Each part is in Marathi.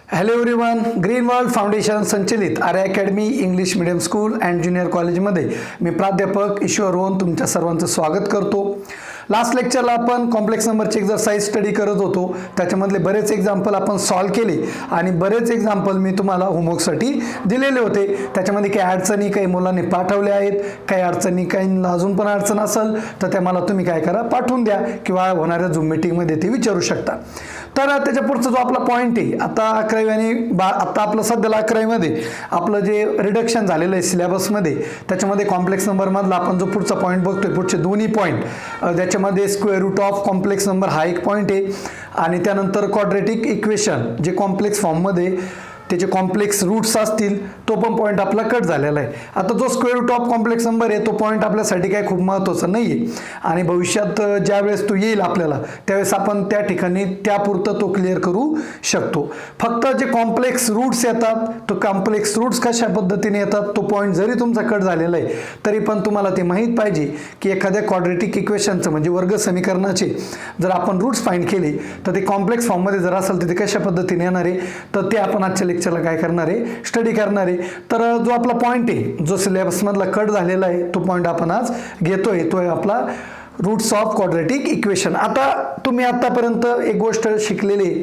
Hello everyone, Green World Foundation संचलित Arya Academy English Medium School and Junior कॉलेजमध्ये मी प्राध्यापक ईश्वर रोहन तुमच्या सर्वांचं स्वागत करतो. लास्ट लेक्चरला आपण कॉम्प्लेक्स नंबरची एक्सरसाइज स्टडी करत होतो. त्याच्यामधले बरेच एक्झाम्पल आपण सॉल्व केले आणि बरेच एक्झाम्पल मी तुम्हाला होमवर्कसाठी दिलेले होते. त्याच्यामध्ये काही अडचणी काही मुलांनी पाठवल्या आहेत, काही अडचणी काही अजून पण अडचण असेल तर त्या मला तुम्ही काय करा पाठवून द्या किंवा होणाऱ्या झूम मीटिंगमध्ये ते विचारू शकता. तर त्याच्या पुढचा जो आपला पॉईंट आहे आता 11वी आणि आता आपलं सध्याला 11वी मध्ये आपलं जे रिडक्शन झालेलं आहे सिलेबसमध्ये त्याच्यामध्ये कॉम्प्लेक्स नंबरमधला आपण जो पुढचा पॉईंट बघतोय पुढचे दोन्ही पॉईंट त्याच्यामध्ये square root of complex number हा एक पॉईंट आहे आणि त्यानंतर क्वाड्रेटिक इक्वेशन जे कॉम्प्लेक्स फॉर्ममध्ये त्याचे कॉम्प्लेक्स रूट्स असतील तो पण पॉईंट आपला कट झालेला आहे. आता जो square root of complex number आहे तो पॉईंट आपल्यासाठी काय खूप महत्त्वाचा नाही आहे आणि भविष्यात ज्या वेळेस तो येईल आपल्याला त्यावेळेस आपण त्या ठिकाणी त्यापुरतं तो क्लिअर करू शकतो. फक्त जे कॉम्प्लेक्स रूट्स येतात तो कॉम्प्लेक्स रूट्स कशा पद्धतीने येतात तो पॉईंट जरी तुमचा कट झालेला आहे तरी पण तुम्हाला ते माहीत पाहिजे की एखाद्या क्वाड्रेटिक इक्वेशनचं म्हणजे वर्ग समीकरणाचे जर आपण रूट्स फाइंड केले तर ते कॉम्प्लेक्स फॉर्ममध्ये जर असेल तर ते कशा पद्धतीने येणार आहे तर ते आपण आजच्या लेक्चरला काय करणार आहे स्टडी करणार आहे. तर जो आपला पॉईंट आहे जो सिलेबस मधला कट झालेला आहे तो पॉईंट आपण आज घेतोय तो आहे आपला रूट्स ऑफ क्वाड्रेटिक इक्वेशन. आता तुम्ही आतापर्यंत एक गोष्ट शिकलेली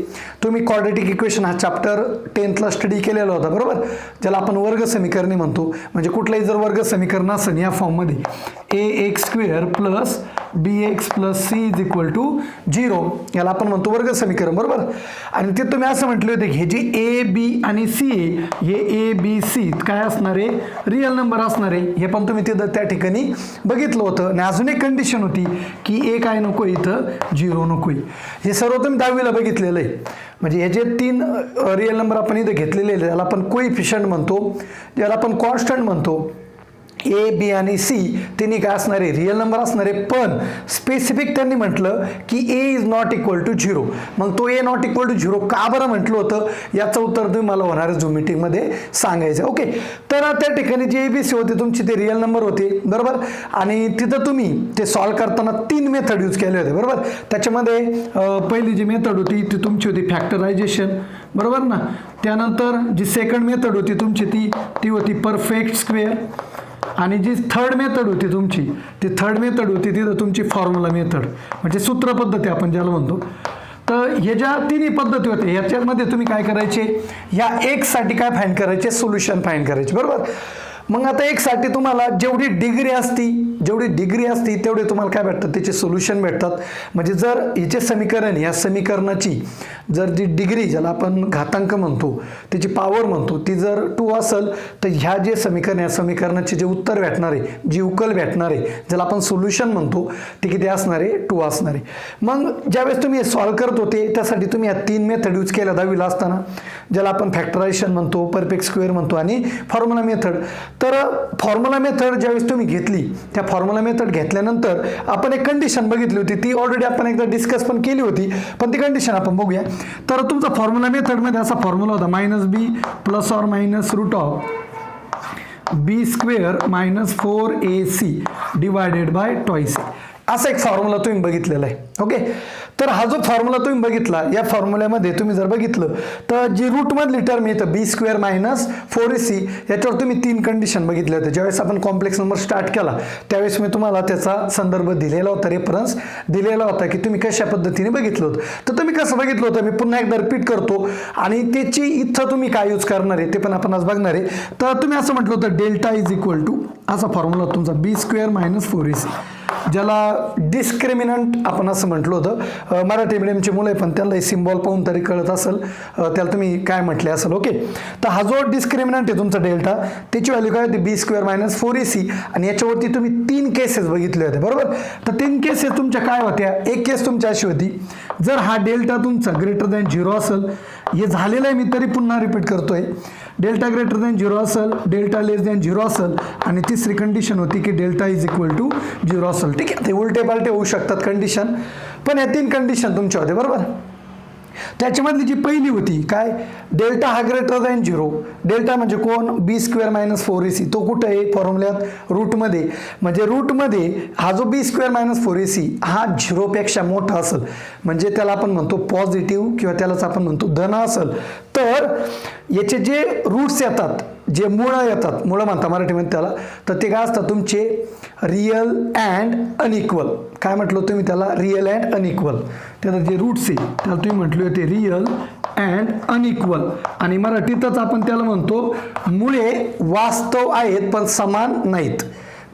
तुम्ही क्वाड्रेटिक इक्वेशन हा चॅप्टर 10th स्टडी केलेला होता बरोबर, ज्याला आपण वर्ग समीकरणे म्हणतो. म्हणजे कुठलाही जर वर्ग समीकरण असेल या फॉर्ममध्ये ax² plus bx plus c is equal to 0 याला आपण म्हणतो वर्ग समीकरण बरोबर. आणि ते तुम्ही असं म्हटले होते हे जे a b आणि c हे a b c काय असणार आहे रिअल नंबर असणार आहे. हे पण तुम्ही तिथं त्या ठिकाणी बघितलं होतं आणि अजून एक कंडिशन होती की a काय नको इथं 0 नको. हे सर्व तुम्ही 10वीला बघितलेलं आहे. म्हणजे हे जे 3 रिअल नंबर आपण इथं घेतलेले आहेत त्याला आपण कोइफिशियंट म्हणतो, ज्याला आपण कॉन्स्टंट म्हणतो. ए बी आणि सी तिन्ही काय असणार आहे रिअल नंबर असणार आहे पण स्पेसिफिक त्यांनी म्हटलं की ए इज नॉट इक्वल टू 0. मग तो ए नॉट इक्वल टू 0 का बरं म्हटलं होतं याचं उत्तर तुम्ही मला होणाऱ्या झूम मीटिंगमध्ये सांगायचं. ओके, तर त्या ठिकाणी जे ए बी सी होते तुमचे ते रिअल नंबर होते बरोबर आणि तिथं तुम्ही ते सॉल्व करताना 3 मेथड यूज केले होते बरोबर. त्याच्यामध्ये पहिली जी मेथड होती ती तुमची होती फॅक्टरायझेशन बरोबर ना. त्यानंतर जी सेकंड मेथड होती तुमची ती होती परफेक्ट स्क्वेअर आणि जी थर्ड मेथड होती तुमची ती थर्ड मेथड होती तिथं तुमची फॉर्म्युला मेथड म्हणजे सूत्र पद्धती आपण ज्याला म्हणतो. तर हे ज्या तिन्ही पद्धती होते ह्याच्यामध्ये तुम्ही काय करायचे ह्या एक्स साठी काय फाइंड करायचे सोल्युशन फाइंड करायचे बरोबर. मग आता एक साठी तुम्हाला जेवढी डिग्री असती तेवढे तुम्हाला काय भेटतात त्याचे सोल्युशन भेटतात. म्हणजे जर याचे समीकरण या समीकरणाची जर जी डिग्री ज्याला आपण घातांक म्हणतो त्याची पॉवर म्हणतो ती जर 2 असेल तर ह्या जे समीकरण या समीकरणाचे जे उत्तर भेटणार आहे जी उकल भेटणार आहे ज्याला आपण सोल्युशन म्हणतो ते किती असणार आहे 2 असणार आहे. मग ज्यावेळेस तुम्ही हे सॉल्व करत होते त्यासाठी तुम्ही या 3 मेथड यूज केल्या 10वीला असताना ज्याला आपण फॅक्टरायझेशन म्हणतो परफेक्ट स्क्वेअर म्हणतो आणि फॉर्म्युला मेथड. तर फॉर्म्युला मेथड ज्यावेळेस तुम्ही घेतली त्या फॉर्म्युला मेथड घेतल्यानंतर आपण एक कंडिशन बघितली होती ती ऑलरेडी आपण एकदा डिस्कस पण केली होती पण ती कंडिशन आपण बघूया. तर तुमचा फॉर्म्युला मेथडमध्ये असा फॉर्म्युला होता -b plus or minus root of b² minus 4ac divided by twice असा एक फॉर्म्युला तुम्ही बघितलेला आहे. ओके, तर हा जो फॉर्म्युला तुम्ही बघितला या फॉर्म्युल्यामध्ये तुम्ही जर बघितलं तर जी रूटमधली टर्म येतं b² मायनस 4ac याच्यावर तुम्ही 3 कंडिशन बघितल्या होत्या. ज्यावेळेस आपण कॉम्प्लेक्स नंबर स्टार्ट केला त्यावेळेस मी तुम्हाला त्याचा संदर्भ दिलेला होता, रेफरन्स दिलेला होता की तुम्ही कशा पद्धतीने बघितलं होतं. तर तुम्ही कसं बघितलं होतं मी पुन्हा एकदा रिपीट करतो आणि त्याची इथं तुम्ही काय यूज करणार आहे ते पण आपण आज बघणार आहे. तर तुम्ही असं म्हटलं होतं डेल्टा इज इक्वल टू असा फॉर्म्युला तुमचा b² मायनस 4ac ज्याला डिस्क्रिमिनंट आपण असं म्हटलं होतं. मराठी मीडियमची मुलं पण त्यांना सिम्बॉल पाहून तरी कळत असेल त्याला तुम्ही काय म्हटले असेल. ओके, तर हा जो डिस्क्रिमिनंट आहे तुमचा डेल्टा त्याची व्हॅल्यू काय होती b² मायनस 4ac आणि याच्यावरती तुम्ही 3 केसेस बघितले होते बरोबर. तर 3 केसेस तुमच्या काय होत्या. एक केस तुमची अशी होती जर हा डेल्टा तुमचा ग्रेटर दॅन 0 असेल, हे झालेलं आहे मी तरी पुन्हा रिपीट करतोय, डेल्टा ग्रेटर दॅन 0 असेल, डेल्टा लेस दॅन 0 असेल आणि तिसरी कंडिशन होती की डेल्टा इज इक्वल टू 0 असेल. ठीक आहे, ते उलटे पालटे होऊ शकतात कंडिशन पण या 3 कंडिशन तुमच्या होते बरोबर. त्याच्यामधली जी पहिली होती काय डेल्टा हा ग्रेटर दॅन 0, डेल्टा म्हणजे कोण b² मायनस 4ac तो कुठं आहे फॉर्म्युल्यात रूटमध्ये. म्हणजे रूटमध्ये हा जो b² मायनस 4ac हा 0 पेक्षा मोठा असेल म्हणजे त्याला आपण म्हणतो पॉझिटिव्ह किंवा त्यालाच आपण म्हणतो धन असेल तर तर याचे जे रूट्स येतात, जे मुळं येतात, मुळं म्हणता मराठीमध्ये त्याला, तर ते काय असतात तुमचे रिअल अँड अनइक्वल. काय म्हटलं तुम्ही त्याला? Real and unequal. त्याला जे रूट्स आहे त्याला तुम्ही म्हटले होते रिअल अँड अनइक्वल. आणि मराठीतच आपण त्याला म्हणतो मुळे वास्तव आहेत पण समान नाहीत.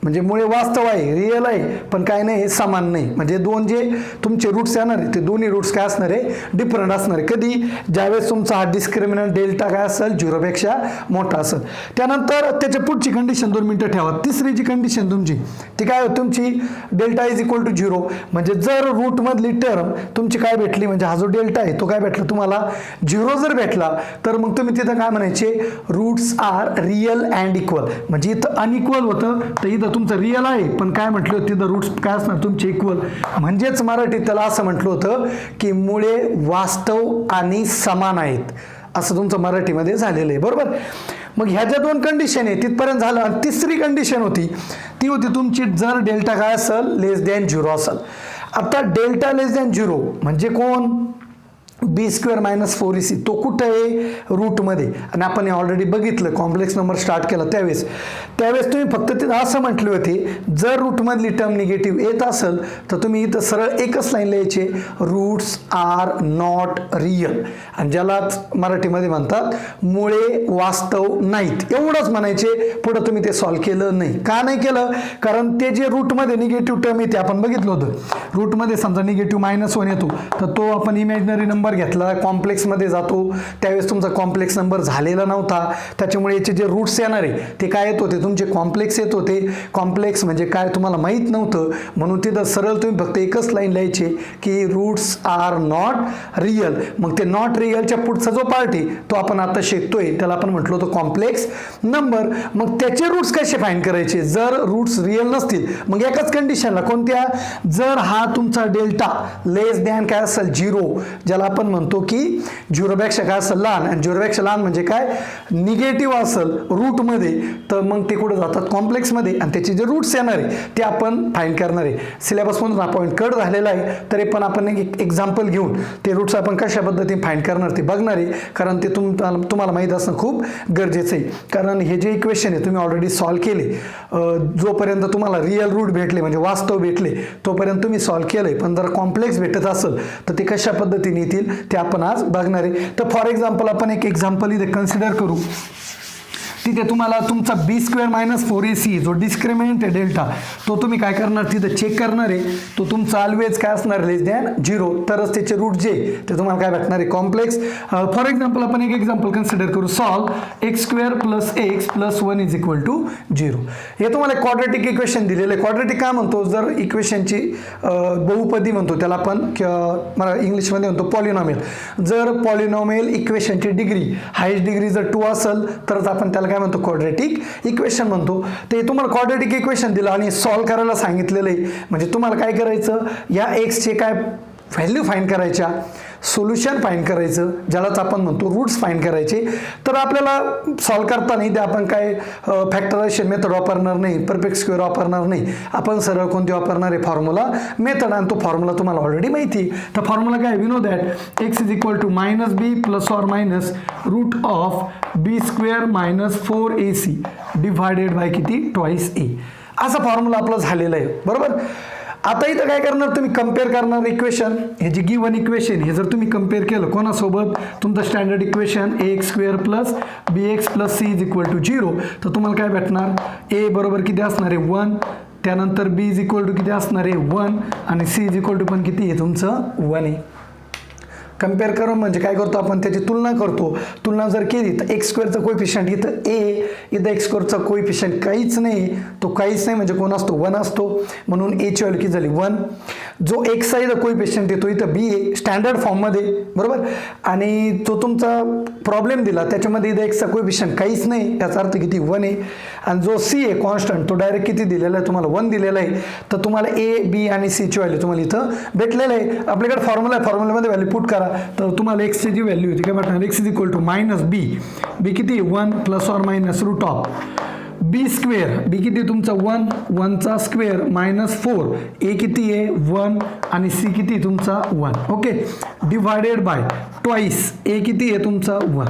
म्हणजे मुळे वास्तव आहे, रिअल आहे, पण काय नाही, हे समान नाही. म्हणजे दोन जे तुमचे रूट्स येणार आहे ते दोन्ही रूट्स काय असणार आहे? डिफरंट असणार आहे. कधी? ज्यावेळेस तुमचा हा डिस्क्रिमिनंट डेल्टा काय असेल? 0पेक्षा मोठा असेल. त्यानंतर त्याच्या पुढची कंडिशन 2 मिनिटं ठेवा. तिसरी जी कंडिशन तुमची ती काय होती? तुमची डेल्टा इज इक्वल टू 0. म्हणजे जर रूटमधली टर्म तुमची काय भेटली, म्हणजे हा जो डेल्टा आहे तो काय भेटला तुम्हाला? 0 जर भेटला तर मग तुम्ही तिथं काय म्हणायचे? Roots are real and equal. म्हणजे इथं अनइक्वल होतं तर इथं तुमचं रिअल आहे, पण काय म्हटलं होतं तिथं रूट्स काय असणार तुमचे? इक्वल. म्हणजेच मराठीत त्याला असं म्हटलं होतं की मुळे वास्तव आणि समान आहेत, असं तुमचं मराठीमध्ये झालेलं आहे. बरोबर. मग ह्या ज्या 2 कंडिशन आहे तिथपर्यंत झालं. आणि तिसरी कंडिशन होती ती होती तुमची जर डेल्टा काय असेल? लेस दॅन 0 असेल. आता डेल्टा लेस दॅन 0 म्हणजे कोण? b² - 4ac. तो कुठं आहे? रूटमध्ये. आणि आपण ऑलरेडी बघितलं, कॉम्प्लेक्स नंबर स्टार्ट केला त्यावेळेस तुम्ही फक्त तिथं असं म्हटले होते जर रूटमधली टर्म निगेटिव्ह येत असेल तर तुम्ही इथं सरळ एकच लाईन लिहायचे, रूट्स आर नॉट रिअल. आणि ज्याला मराठीमध्ये म्हणतात मुळे वास्तव नाहीत, एवढंच म्हणायचे. पुढं तुम्ही ते सॉल्व्ह केलं नाही. का नाही केलं? कारण ते जे रूटमध्ये निगेटिव्ह टर्म येते आपण बघितलं होतं. रूटमध्ये समजा निगेटिव्ह -1 येतो तर तो आपण इमॅजिनरी नंबर घेतला, कॉम्प्लेक्स मध्ये जातो. त्यावेळेस तुमचा कॉम्प्लेक्स नंबर झालेला नव्हता, त्याच्यामुळे याचे जे रूट्स येणार आहे ते काय येत होते? तुमचे कॉम्प्लेक्स येत होते. कॉम्प्लेक्स म्हणजे काय तुम्हाला माहित नव्हतं, म्हणून तिथं सरळ तुम्ही फक्त एकच लाईन लिहायची की रूट्स आर नॉट रिअल. मग ते नॉट रिअलच्या पुढचा जो पार्ट आहे तो आपण आता शिकतोय, त्याला आपण म्हटलं होतं कॉम्प्लेक्स नंबर. मग त्याचे रूट्स कसे फाइंड करायचे? जर रूट्स रिअल नसतील मग एकाच कंडिशनला, कोणत्या? जर हा तुमचा डेल्टा लेस दॅन काय असेल? 0, ज्याला आपण म्हणतो की 0पेक्षा काय असेल? लहान. आणि 0पेक्षा लहान म्हणजे काय? निगेटिव्ह असेल रूटमध्ये, तर मग ते कुठे जातात? कॉम्प्लेक्समध्ये. आणि त्याचे जे रूट्स येणार आहे ते आपण फाइंड करणार आहे. सिलेबसमधून हा पॉईंट कट झालेला आहे, तरी पण आपण एक एक्झाम्पल घेऊन ते रूट्स आपण कशा पद्धतीने फाइंड करणार ते बघणार आहे. कारण ते तुम्हाला माहीत असणं खूप गरजेचं आहे. कारण हे जे इक्वेशन आहे तुम्ही ऑलरेडी सॉल्व्ह केले, जोपर्यंत तुम्हाला रिअल रूट भेटले म्हणजे वास्तव भेटले तोपर्यंत तुम्ही सॉल्व्ह केलंय. पण जर कॉम्प्लेक्स भेटत असेल तर ते कशा पद्धतीने येतील ते आपण आज बघणार आहे. तर फॉर एक्झाम्पल आपण एक एक्झाम्पल इथे कन्सिडर करू. तिथे तुम्हाला तुमचा b² - 4ac जो डिस्क्रिमिनंट आहे डेल्टा, तो तुम्ही काय करणार? तिथे चेक करणार आहे. तो तुमचा ऑलवेज काय असणार? लेस दॅन 0. तरच त्याचे रूट जे ते तुम्हाला काय भेटणार आहे? कॉम्प्लेक्स. फॉर एक्झाम्पल आपण एक एक्झाम्पल कन्सिडर करू. Solve x² + x + 1 = 0. हे तुम्हाला क्वाड्रॅटिक इक्वेशन दिलेलं आहे. क्वाड्रॅटिक काय म्हणतो? जर इक्वेशनची बहुपदी म्हणतो त्याला आपण, मला इंग्लिशमध्ये म्हणतो पॉलिनॉमियल. जर पॉलिनॉमियल इक्वेशनची डिग्री हायेस्ट डिग्री जर 2 असेल तरच आपण त्याला काय म्हणतो? क्वाड्रॅटिक इक्वेशन म्हणतो. ते तुम्हाला क्वाड्रॅटिक इक्वेशन दिलं आणि सॉल्व्ह करायला सांगितलेलं आहे. म्हणजे तुम्हाला काय करायचं? या एक्सचे काय व्हॅल्यू फाइंड करायच्या, सोल्युशन फाइंड करायचं, ज्यालाच आपण म्हणतो रूट्स फाइंड करायचे. तर आपल्याला सॉल्व्ह करताना इथे आपण काय फॅक्टरायझेशन मेथड वापरणार नाही, परफेक्ट स्क्वेअर वापरणार नाही. आपण सरळ कोणती वापरणार आहे? Formula method. आणि तो फॉर्म्युला तुम्हाला ऑलरेडी माहिती आहे. तर फॉर्म्युला काय? We know that x = -b ± root of b² - 4ac divided by किती? Twice a. असा फॉर्म्युला आपला झालेला आहे. बरोबर. आता इथं काय करणार? तुम्ही कम्पेअर करणार इक्वेशन. हे जे गिवन इक्वेशन हे जर तुम्ही कम्पेअर केलं कोणासोबत? तुमचं standard equation ax² + bx + c = 0, तर तुम्हाला काय भेटणार? a बरोबर किती असणार आहे? 1. त्यानंतर b = किती असणार आहे? 1. आणि c = पण किती आहे? तुमचं 1 आहे. कम्पेअर करून म्हणजे काय करतो आपण? त्याची तुलना करतो. तुलना जर केली तर x² कोएफिशियंट इथं a, इथं x² कोएफिशियंट काहीच नाही. तो काहीच नाही म्हणजे कोण असतो? 1 असतो. म्हणून a ची व्हॅल्यू किती झाली? 1. जो x इथं कोएफिशियंट येतो इथं b आहे स्टँडर्ड फॉर्ममध्ये. बरोबर. आणि जो तुमचा प्रॉब्लेम दिला त्याच्यामध्ये इथं x कोएफिशियंट काहीच नाही, त्याचा अर्थ किती? 1 आहे. आणि जो c आहे कॉन्स्टंट तो डायरेक्ट किती दिलेला आहे? तुम्हाला 1 दिलेला आहे. तर तुम्हाला a, b आणि c ची व्हॅल्यू तुम्हाला इथं भेटलेलं आहे. आपल्याकडे फॉर्म्युला आहे, फॉर्म्युलामध्ये व्हॅल्यू पुट करा. तर तुम्हाला x ची जी व्हॅल्यू होती काय भेटणार? x = -b. b किती? 1 ± रूट ऑफ बी स्क्वेअर, बी किती तुमचा 1, 1चा स्क्वेअर मायनस 4, ए किती आहे 1 आणि सी किती तुमचा 1. ओके, डिवायडेड बाय ट्वाईस ए किती आहे तुमचा 1.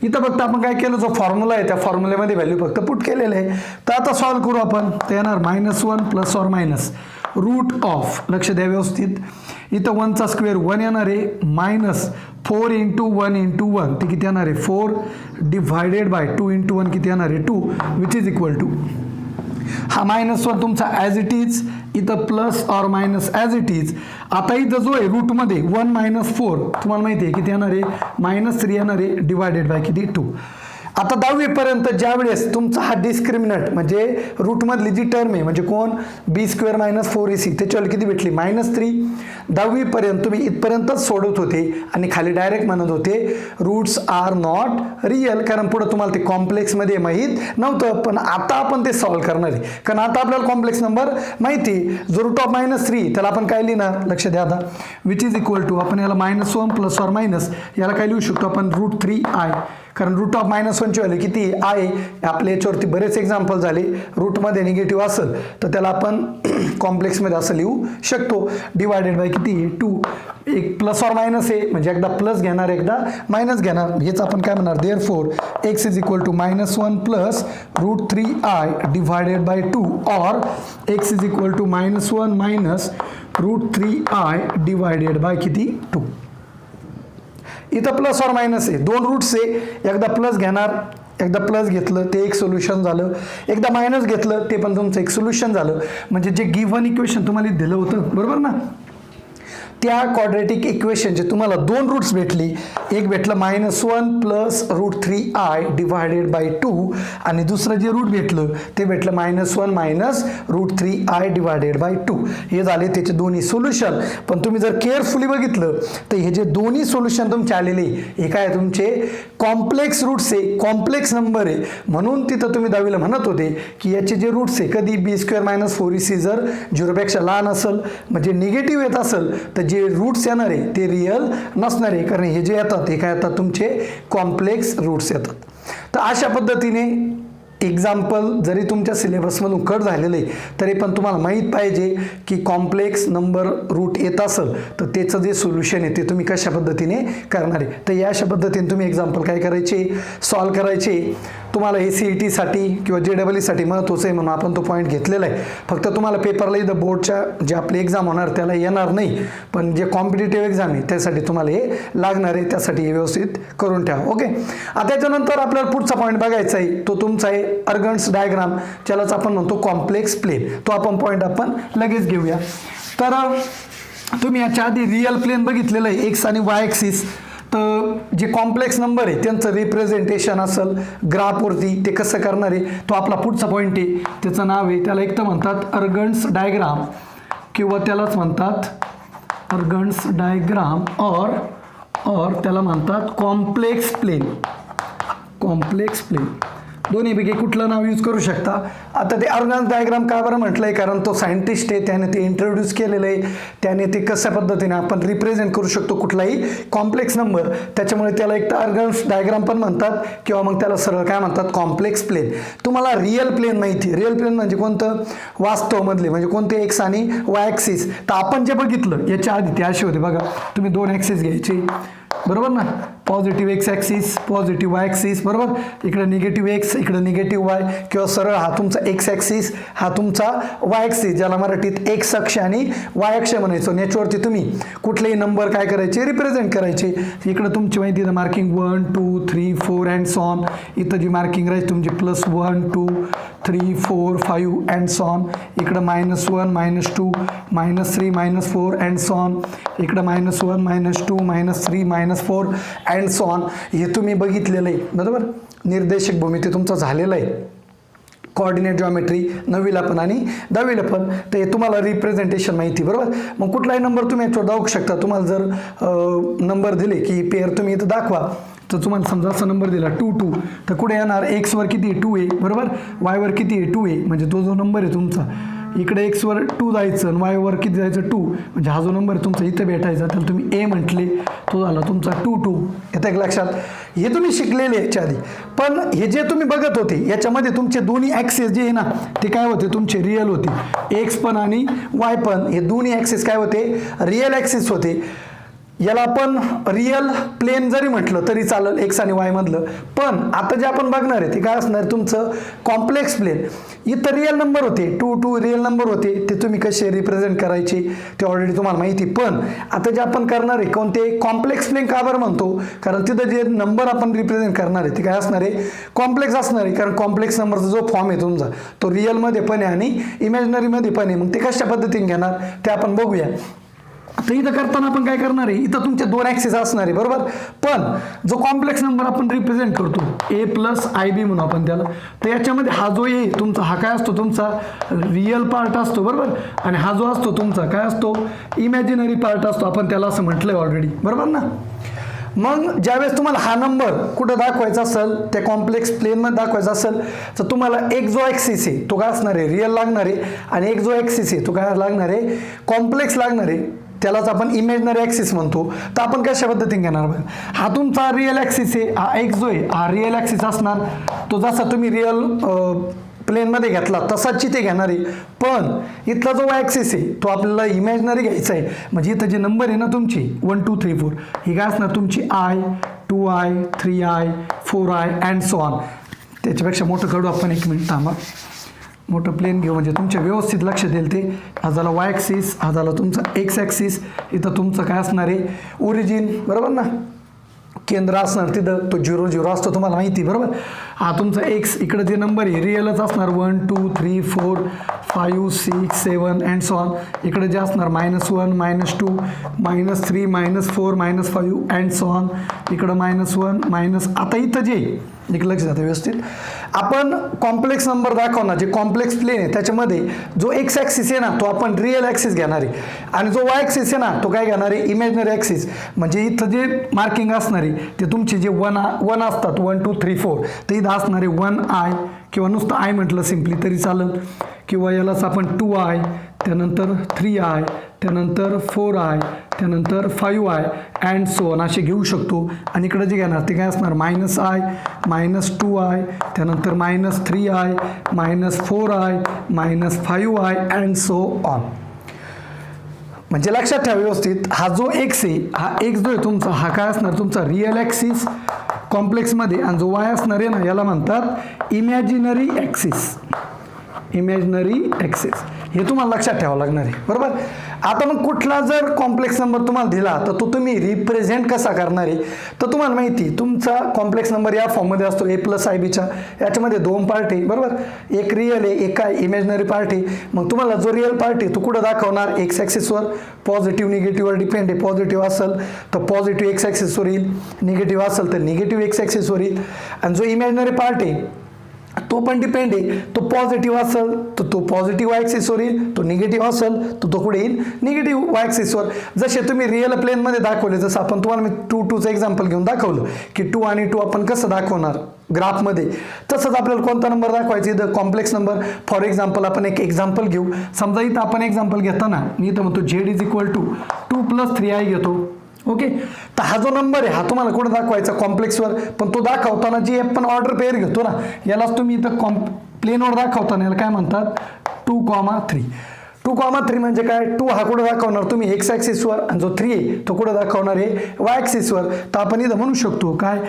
इथं फक्त आपण काय केलं, जो फॉर्म्युला आहे त्या फॉर्म्युल्यामध्ये व्हॅल्यू फक्त पुट केलेलं आहे. तर आता सॉल्व करू आपण. तर येणार -1 plus or minus root of, लक्ष द्या व्यवस्थित, इथं 1चा स्क्वेअर 1 येणार आहे, मायनस 4 इंटू 1 इंटू 1 ते किती येणार आहे 4, डिव्हायडेड बाय 2 इंटू 1 किती येणार आहे 2, विच इज इक्वल टू, हा -1 तुमचा ॲज इट इज, इथं plus or minus as it is. आता इथं जो आहे रूटमध्ये 1 - 4 तुम्हाला माहिती आहे किती येणार आहे -3 येणार आहे, डिवायडेड बाय किती 2. आता 10वी पर्यंत ज्या वेळेस तुमचा हा डिस्क्रिमिनंट म्हणजे रूटमधली जी टर्म आहे म्हणजे कोण बी स्क्वेअर मायनस 4ac त्याच्यावर किती भेटली -3. 10वी पर्यंत तुम्ही इथपर्यंतच सोडवत होते आणि खाली डायरेक्ट म्हणत होते रूट्स आर नॉट रिअल, कारण पुढे तुम्हाला ते कॉम्प्लेक्समध्ये माहीत नव्हतं. पण आता आपण ते सॉल्व्ह करणार आहे, कारण आता आपल्याला कॉम्प्लेक्स नंबर माहिती. जो रूट ऑफ -3 त्याला आपण काय लिहिणार, लक्ष द्या आता, विच इज इक्वल टू, आपण याला -1 प्लस ऑर मायनस याला काय लिहू शकतो आपण √3i, कारण रूट ऑफ -1ची व्हॅल्यू किती आहे, आपल्या याच्यावरती बरेच एक्झाम्पल झाले. रूटमध्ये निगेटिव्ह असेल तर त्याला आपण कॉम्प्लेक्समध्ये असं लिहू शकतो, डिवायडेड बाय किती 2. एक प्लस ऑर मायनस आहे म्हणजे एकदा प्लस घेणार एकदा मायनस घेणार, हेच आपण काय म्हणणार, therefore x is equal to -1 plus √3i divided by 2 or x is equal to -1 minus √3i divided by किती 2. इथं प्लस ऑर मायनस आहे, दोन रूट्स आहे, एकदा प्लस घेणार एकदा प्लस घेतलं ते एक सोल्युशन झालं, एकदा मायनस घेतलं ते पण तुमचं एक सोल्युशन झालं. म्हणजे जे गिव्हन इक्वेशन तुम्हाला दिलं होतं बरोबर ना, त्या क्वाड्रेटिक इक्वेशनचे तुम्हाला दोन रूट्स भेटली, एक भेटलं -1 प्लस √3i डिवायडेड बाय 2 आणि दुसरं जे रूट भेटलं ते भेटलं -1 मायनस √3i डिवायडेड बाय 2. हे झाले त्याचे दोन्ही सोल्युशन. पण तुम्ही जर केअरफुली बघितलं तर हे जे दोन्ही सोल्युशन तुमचे आलेले हे काय तुमचे कॉम्प्लेक्स रूट्स आहे, कॉम्प्लेक्स नंबर आहे. म्हणून तिथं तुम्ही 10वीला म्हणत होते की याचे जे रूट्स आहे कधी b² - 4ac जर 0 पेक्षा लहान असेल म्हणजे निगेटिव्ह येत असेल तर जे रूट्स येणार आहे ते रिअल नसणार आहे, कारण हे जे येतात हे काय येतात तुमचे कॉम्प्लेक्स रूट्स येतात. तर अशा पद्धतीने एक्झाम्पल जरी तुमच्या सिलेबसमधून कट झालेलं आहे तरी पण तुम्हाला माहीत पाहिजे की कॉम्प्लेक्स नंबर रूट येत असेल तर त्याचं जे सोल्युशन आहे ते तुम्ही कशा पद्धतीने करणार आहे. तर या अशा पद्धतीने तुम्ही एक्झाम्पल काय करायचे, सॉल्व करायचे. तुम्हाला हे CET-साठी किंवा JEE-साठी महत्त्वाचं आहे म्हणून आपण तो पॉईंट घेतलेला आहे. फक्त तुम्हाला पेपरला इथं बोर्डच्या जे आपली एक्झाम होणार त्याला येणार नाही, पण जे कॉम्पिटिटिव्ह एक्झाम आहे त्यासाठी तुम्हाला हे लागणार आहे, त्यासाठी हे व्यवस्थित करून ठेवा. ओके, आता त्याच्यानंतर आपल्याला पुढचा पॉईंट बघायचा आहे, तो तुमचा आहे अर्गन्स डायग्राम, ज्यालाच आपण म्हणतो कॉम्प्लेक्स प्लेन. तो आपण पॉईंट आपण लगेच घेऊया. तर तुम्ही याच्या आधी रिअल प्लेन बघितलेलं आहे एक्स आणि वाय ॲक्सिस. तर जे कॉम्प्लेक्स नंबर आहे त्यांचं रिप्रेझेंटेशन असेल ग्राफवरती ते कसं करणार आहे तो आपला पुढचा पॉईंट आहे. त्याचं नाव आहे, त्याला एक तर म्हणतात अर्गन्स डायग्राम किंवा त्यालाच म्हणतात अर्गन्स डायग्राम और त्याला म्हणतात कॉम्प्लेक्स प्लेन. कॉम्प्लेक्स प्लेन दोन्हीपैकी कुठलं नाव यूज करू शकता. आता ते अर्गन्स डायग्राम का बरं म्हटलं आहे, कारण तो सायंटिस्ट आहे त्याने ते इंट्रोड्यूस केलेलं आहे, त्याने ते कशा पद्धतीने आपण रिप्रेझेंट करू शकतो कुठलाही कॉम्प्लेक्स नंबर, त्याच्यामुळे त्याला एक तर अर्गन्स डायग्राम पण म्हणतात किंवा मग त्याला सरळ काय म्हणतात कॉम्प्लेक्स प्लेन. तुम्हाला रिअल प्लेन माहिती, रिअल प्लेन म्हणजे कोणतं, वास्तवमधले म्हणजे कोणते एक्स आणि वाय ॲक्सिस. तर आपण जे बघितलं याच्या आधी ते असे होते बघा, तुम्ही दोन ॲक्सिस घ्यायचे बरोबर ना, positive x axis positive Y axis बरोबर, इकडे निगेटिव्ह एक्स इकडे निगेटिव्ह वाय, किंवा सरळ हा तुमचा एक्स ॲक्सिस हा तुमचा वाय ॲक्सिस, ज्याला मराठीत एक्स अक्ष आणि वाय अक्ष म्हणायचो. याच्यावरती तुम्ही कुठलेही नंबर काय करायचे रिप्रेझेंट करायचे. इकडे तुमची माहिती आहे मार्किंग 1 2 3 4 अँड सो ऑन. इथं जी मार्किंग राहायची तुमची +1 2 3 4 5 अँड सो ऑन. इकडं -1 -2 -3 -4 अँड सो ऑन. इकडं -1 -2 -3 -4 अँड सो ऑन. हे तुम्ही बघितलेलं आहे बरोबर. निर्देशक भूमिती तुमचा झालेला आहे, कोऑर्डिनेट जॉमेट्री 9वीला पण आणि 10वीला पण. तर हे तुम्हाला रिप्रेझेंटेशन माहिती बरोबर. मग कुठलाही नंबर तुम्ही याच्यावर दाखवू शकता. तुम्हाला जर नंबर दिले की पेअर तुम्ही इथं दाखवा, तर तुम्हाला समजा असा नंबर दिला 2 2, तर कुठे येणार एक्सवर किती 2 आहे बरोबर, वायवर किती आहे 2 आहे, म्हणजे तो जो नंबर आहे तुमचा इकडे एक्सवर 2 जायचं आणि वायवर किती जायचं 2, म्हणजे हा जो नंबर तुमचा इथं भेटायचा त्याला तुम्ही ए म्हटले, तो झाला तुमचा 2 2. येतं का लक्षात? हे तुम्ही शिकलेले याच्या आधी. पण हे जे तुम्ही बघत होते याच्यामध्ये तुमचे दोन्ही ॲक्सिस जे आहे ना ते काय होते, तुमचे रिअल होते. एक्स पण आणि वाय पण हे दोन्ही ॲक्सिस काय होते, रिअल ॲक्सिस होते. याला आपण रिअल प्लेन जरी म्हटलं तरी चालेल एक्स आणि वाय मधलं. पण आता जे आपण बघणार आहे ते काय असणार, तुमचं कॉम्प्लेक्स प्लेन. इथं रिअल नंबर होते 2 2 रिअल नंबर होते, ते तुम्ही कसे रिप्रेझेंट करायचे ते ऑलरेडी तुम्हाला माहिती. पण आता जे आपण करणार आहे कोणते कॉम्प्लेक्स प्लेन का बरं म्हणतो, कारण तिथं जे नंबर आपण रिप्रेझेंट करणार आहे ते काय असणार आहे, कॉम्प्लेक्स असणार आहे. कारण कॉम्प्लेक्स नंबरचा जो फॉर्म आहे तुमचा तो रिअलमध्ये पण आहे आणि इमॅजिनरीमध्ये पण आहे. मग ते कशा पद्धतीने घेणार ते आपण बघूया. तर इथं करताना आपण काय करणार आहे, इथं तुमचे 2 ॲक्सिस असणार आहे बरोबर. पण जो कॉम्प्लेक्स नंबर आपण रिप्रेझेंट करतो ए प्लस आय बी म्हणून आपण त्याला, तर याच्यामध्ये हा जो ए तुमचा हा काय असतो, तुमचा रिअल पार्ट असतो बरोबर, आणि हा जो असतो तुमचा काय असतो, इमॅजिनरी पार्ट असतो. आपण त्याला असं म्हटलंय ऑलरेडी बरोबर ना. मग ज्यावेळेस तुम्हाला हा नंबर कुठं दाखवायचा असेल, त्या कॉम्प्लेक्स प्लेनमध्ये दाखवायचा असेल, तर तुम्हाला एक जो ॲक्सिस आहे तो काय असणार आहे, रिअल लागणार आहे, आणि एक जो ॲक्सिस आहे तो काय लागणार आहे, कॉम्प्लेक्स लागणार आहे. त्यालाच आपण इमॅजिनरी ॲक्सिस म्हणतो. तर आपण कशा पद्धतीने घेणार बघा, हा तुमचा रिअल ॲक्सिस आहे, हा एक जो आहे हा रिअल ॲक्सिस असणार. तो जसा तुम्ही रिअल प्लेनमध्ये घेतला तसाच ते घेणार आहे. पण इथला जो ॲक्सिस आहे तो आपल्याला इमॅजिनरी घ्यायचा आहे. म्हणजे इथं जे नंबर आहे ना तुमची 1 2 3 4 ही काय असणार तुमची I, 2i, 3i, 4i and so on. त्याच्यापेक्षा मोठं काढू आपण, 1 मिनिट थांबा, मोठं प्लेन घेऊ म्हणजे तुमच्या व्यवस्थित लक्ष देईल ते. हा झाला वाय ॲक्सिस, हा झाला तुमचा एक्स ॲक्सिस. इथं तुमचं काय असणार आहे, ओरिजिन बरोबर ना, केंद्र असणार तिथं, तो 0 0 असतो तुम्हाला माहिती बरोबर. हा तुमचा एक्स, इकडे जे नंबर आहे रिअलच असणार 1 2 3 4 5 6 7 अँड सो ऑन. इकडे जे असणार -1 -2 -3 -4 -5 अँड सो ऑन. इकडं -1 आता इथं जे एक लक्ष जातं व्यवस्थित, आपण कॉम्प्लेक्स नंबर दाखवणार जे कॉम्प्लेक्स प्लेन आहे त्याच्यामध्ये जो एक्स ॲक्सिस आहे ना तो आपण रिअल ॲक्सिस घेणार आहे, आणि जो वाय ॲक्सिस आहे ना तो काय घेणार आहे, इमॅजिनरी ॲक्सिस. म्हणजे इथं जे मार्किंग असणार आहे ते तुमचे जे 1 असतात 1 2 3 4, तर इथं असणार आहे 1i किंवा नुसतं आय म्हटलं सिम्पली तरी चालेल, किंवा यालाच आपण 2i, त्यानंतर 3i, त्यानंतर 4i, त्यानंतर 5i अँड सो ऑन असे घेऊ शकतो. आणि इकडे जे घेणार ते काय असणार -i, -2i, त्यानंतर -3i, -4i, -5i and so on. म्हणजे लक्षात ठेवा व्यवस्थित, हा जो एक्स आहे हा एक्स जो आहे तुमचा हा काय असणार तुमचा रिअल ॲक्सिस कॉम्प्लेक्समध्ये, आणि जो वाय असणार आहे ना याला म्हणतात इमॅजिनरी ॲक्सिस. इमॅजिनरी ॲक्सिस हे तुम्हाला लक्षात ठेवावं लागणार आहे बरोबर. आता मग कुठला जर कॉम्प्लेक्स नंबर तुम्हाला दिला तर तो तुम्ही रिप्रेझेंट कसा करणार आहे, तर तुम्हाला माहिती तुमचा कॉम्प्लेक्स नंबर या फॉर्ममध्ये असतो ए प्लस आय बीच्या. याच्यामध्ये 2 पार्ट आहे बरोबर, एक रिअल आहे एक काय इमॅजिनरी पार्ट आहे. मग तुम्हाला जो रिअल पार्ट आहे तो कुठं दाखवणार, एक्स ॲक्सिसवर. पॉझिटिव्ह निगेटिव्हवर डिपेंड आहे, पॉझिटिव्ह असेल तर पॉझिटिव्ह एक्स ॲक्सिसवर येईल, निगेटिव्ह असेल तर निगेटिव्ह एक्स ॲक्सिसवर येईल. आणि जो इमॅजिनरी पार्ट आहे तो पण डिपेंड आहे, तो पॉझिटिव्ह असेल तर तो पॉझिटिव्ह वाय ॲक्सिसवर येईल, तो निगेटिव्ह असेल तर तो कुठे येईल, निगेटिव्ह वाय ॲक्सिसवर. जसे तुम्ही रिअल प्लेनमध्ये दाखवले, जसं आपण तुम्हाला मी 2 2चं एक्झाम्पल घेऊन दाखवलं की 2 आणि 2 आपण कसं दाखवणार ग्राफमध्ये, तसंच आपल्याला कोणता नंबर दाखवायचा इथं कॉम्प्लेक्स नंबर. फॉर एक्झाम्पल आपण एक एक्झाम्पल घेऊ. समजा इथं आपण एक्झाम्पल घेताना मी इथं म्हणतो z = 2 + 3i घेतो. ओके, तर हा जो नंबर आहे हा तुम्हाला कुठं दाखवायचा कॉम्प्लेक्सवर, पण तो दाखवताना जी आपण ऑर्डर पेअर घेतो ना यालाच तुम्ही इथं प्लेनवर दाखवताना याला काय म्हणतात 2,3. 2,3 म्हणजे काय, 2 हा कुठं दाखवणार तुम्ही एक्स ॲक्सिसवर, आणि जो 3 आहे तो कुठं दाखवणार आहे वाय ॲक्सिसवर. तर आपण इथं म्हणू शकतो काय,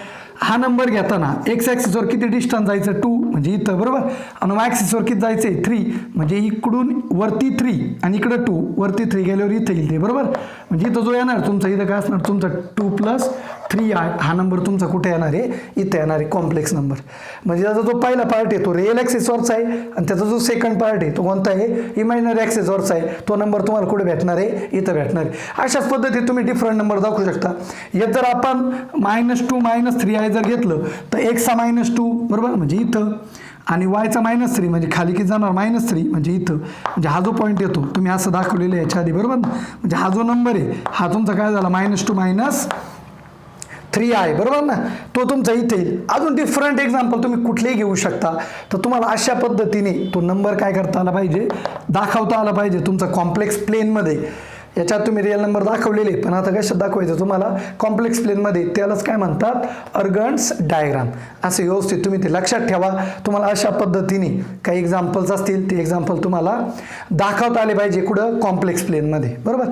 हा नंबर घेताना एक्स ॲक्सिसवर किती डिस्टन्स जायचं 2 म्हणजे इथं बरोबर, आणि वाय ॲक्सिसवर किती जायचं 3 म्हणजे इकडून वरती 3 आणि इकडं 2, वरती 3 गेल्यावर इथं येईल ते बरोबर. म्हणजे इथं जो येणार तुमचा इथं काय असणार तुमचा 2 + 3i हा नंबर तुमचा कुठे येणार आहे, इथं येणार आहे कॉम्प्लेक्स नंबर. म्हणजे त्याचा जो पहिला पार्ट आहे तो रिअल ॲक्सिसवरचा आहे, आणि त्याचा जो सेकंड पार्ट आहे तो कोणता आहे, इमॅजिनरी ॲक्सिसवरचा आहे. तो नंबर तुम्हाला कुठे भेटणार आहे, इथं भेटणार आहे. अशाच पद्धतीने तुम्ही डिफरंट नंबर दाखवू शकता. यात जर आपण -2 -3i जर घेतलं तर एक्सचा -2 बरोबर म्हणजे इथं, आणि वायचा -3 म्हणजे खाली किती जाणार -3 म्हणजे इथं. म्हणजे हा जो पॉईंट येतो तुम्ही असं दाखवलेलं आहे याच्या आधी बरोबर. म्हणजे हा जो नंबर आहे हा तुमचा काय झाला -2 - 3i, बरोबर ना, तो तुमचा इथे येईल. अजून डिफरंट एक्झाम्पल तुम्ही कुठलेही घेऊ शकता. तर तुम्हाला अशा पद्धतीने तो नंबर काय करता आला पाहिजे, दाखवता आला पाहिजे तुमचा कॉम्प्लेक्स प्लेनमध्ये. याच्यात तुम्ही रिअल नंबर दाखवलेले, पण आता कशात दाखवायचं तुम्हाला, कॉम्प्लेक्स प्लेनमध्ये. त्यालाच काय म्हणतात, अर्गन्स डायग्राम. असे व्यवस्थित तुम्ही ते लक्षात ठेवा. तुम्हाला अशा पद्धतीने काही एक्झाम्पल्स असतील, ते एक्झाम्पल तुम्हाला दाखवता आले पाहिजे कुठं, कॉम्प्लेक्स प्लेनमध्ये, बरोबर.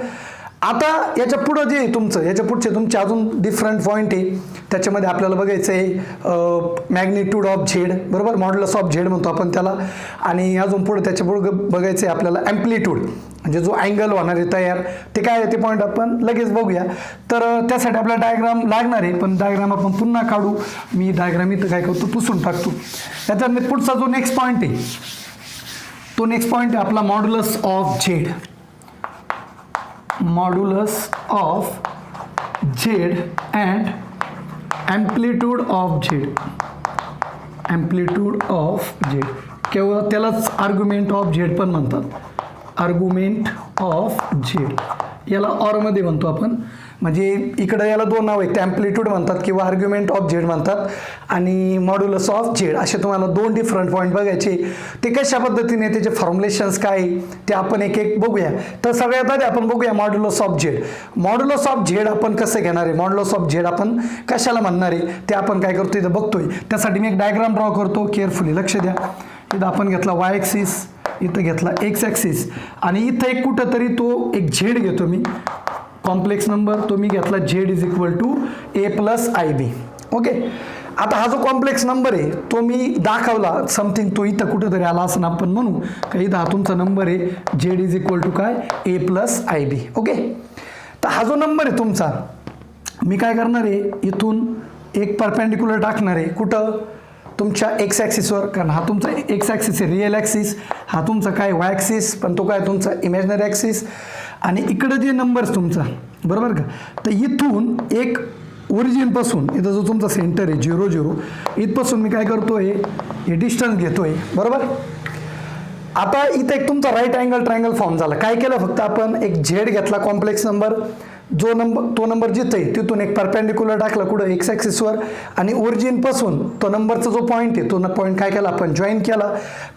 आता याच्या पुढं जे तुमचं, याच्या पुढचे तुमचे अजून डिफरंट पॉईंट आहे. त्याच्यामध्ये आपल्याला बघायचं आहे मॅग्निट्यूड ऑफ झेड, बरोबर, मॉड्युलस ऑफ झेड म्हणतो आपण त्याला. आणि अजून पुढे त्याच्या पुढे बघायचं आहे आपल्याला ॲम्प्लिट्यूड, म्हणजे जो अँगल होणार आहे तयार, ते काय आहे ते पॉईंट आपण लगेच बघूया. तर त्यासाठी आपल्याला डायग्राम लागणार आहे, पण डायग्राम आपण पुन्हा काढू. मी डायग्राम इथं काय करतो, पुसून टाकतो. त्याच्यामध्ये पुढचा जो नेक्स्ट पॉईंट आहे, तो नेक्स्ट पॉईंट आहे आपला modulus of Z. Modulus of Z and amplitude of Z. Amplitude of Z किंवा त्यालाच आर्ग्युमेंट ऑफ झेड पण म्हणतात. आर्ग्युमेंट ऑफ झेड याला ऑरमध्ये म्हणतो आपण. म्हणजे इकडं याला दोन नाव आहेत, ॲम्प्लिट्यूड म्हणतात किंवा आर्ग्युमेंट ऑफ झेड म्हणतात, आणि मॉड्युलस ऑफ झेड. असे तुम्हाला दोन डिफरंट पॉईंट बघायचे. ते कशा पद्धतीने, त्याचे फॉर्म्युलेशन्स काय ते आपण एक एक बघूया. तर सगळ्यात आधी आपण बघूया modulus of Z. Modulus of Z आपण कसं घेणार आहे, मॉड्युलस ऑफ झेड आपण कशाला म्हणणार आहे, ते आपण काय करतो इथं बघतोय. त्यासाठी मी एक डायग्राम ड्रॉ करतो, केअरफुली लक्ष द्या. इथं आपण घेतला वाय ॲक्सिस, इथं घेतला एक्स ॲक्सिस, आणि इथं एक कुठं तरी तो एक झेड घेतो मी, कॉम्प्लेक्स नंबर, तो मी घेतला Z is equal to a+ib. Okay. आता हा जो कॉम्प्लेक्स नंबर आहे तो मी दाखवला समथिंग, तो इथं कुठेतरी आला असं आपण म्हणू का, इथं हा तुमचा नंबर आहे झेड इज इक्वल टू काय, a+ib. ओके. तर हा जो नंबर आहे तुमचा, मी काय करणार आहे, इथून एक परपेंडिक्युलर टाकणार आहे कुठं, तुमच्या एक्स ॲक्सिसवर, कारण हा तुमचा एक्स ॲक्सिस आहे रिअल ॲक्सिस, हा तुमचा काय वाय ॲक्सिस, पण तो काय तुमचा इमॅजिनरी ॲक्सिस. आणि इकडं जे नंबर्स तुमचा, बरोबर का, तर इथून एक ओरिजिनपासून इथं जो तुमचा सेंटर आहे 0 0, इथपासून मी काय करतोय, हे डिस्टन्स घेतोय, बरोबर. आता इथं एक तुमचा राईट अँगल ट्रायंगल फॉर्म झाला. काय केलं, फक्त आपण एक झेड घेतला कॉम्प्लेक्स नंबर, जो नंबर तो नंबर जिथं आहे तिथून एक परपेंडिक्युलर टाकला कुठं, एक्स ॲक्सिसवर, आणि ओरिजिनपासून तो नंबरचा जो पॉईंट आहे तो पॉईंट काय केला आपण, जॉईन केला.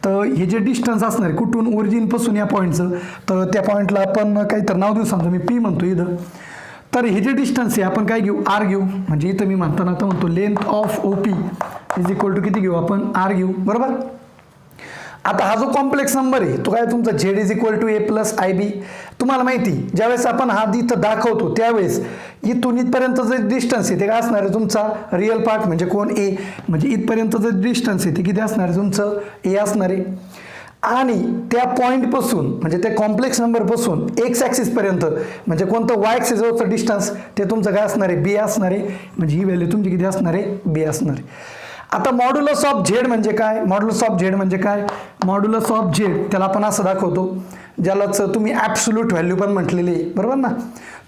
तर हे जे डिस्टन्स असणार आहे कुठून, ओरिजिनपासून या पॉईंटचं, तर त्या पॉईंटला आपण काहीतरी नाव देऊ, समजा मी पी म्हणतो इथं. तर हे जे डिस्टन्स आहे आपण काय घेऊ, आर घेऊ. म्हणजे इथं मी म्हणताना आता म्हणतो length of O P is equal to किती घेऊ आपण, आर घेऊ, बरोबर. आता हा जो कॉम्प्लेक्स नंबर आहे तो काय तुमचा Z is equal to a+ib. तुम्हाला माहिती, ज्यावेळेस आपण हा इथं दाखवतो त्यावेळेस इथून इथपर्यंत जे डिस्टन्स आहे ते काय असणार आहे तुमचा रिअल पार्ट, म्हणजे कोण ए, म्हणजे इथपर्यंत जे डिस्टन्स आहे ते किती असणार आहे तुमचं, ए असणार आहे. आणि त्या पॉईंटपासून म्हणजे त्या कॉम्प्लेक्स नंबरपासून एक्स ॲक्सिसपर्यंत म्हणजे कोणतं वाय ॲक्सिसवरचं डिस्टन्स ते तुमचं काय असणार आहे, बी असणार आहे. म्हणजे ही व्हॅल्यू तुमची किती असणार आहे, बी असणार आहे. आता मॉड्युलस ऑफ झेड म्हणजे काय, मॉड्युलस ऑफ झेड म्हणजे काय, मॉड्युलस ऑफ झेड त्याला आपण असं दाखवतो, ज्यालाच तुम्ही ॲब्सोल्यूट व्हॅल्यू पण म्हटलेली आहे, बरोबर ना.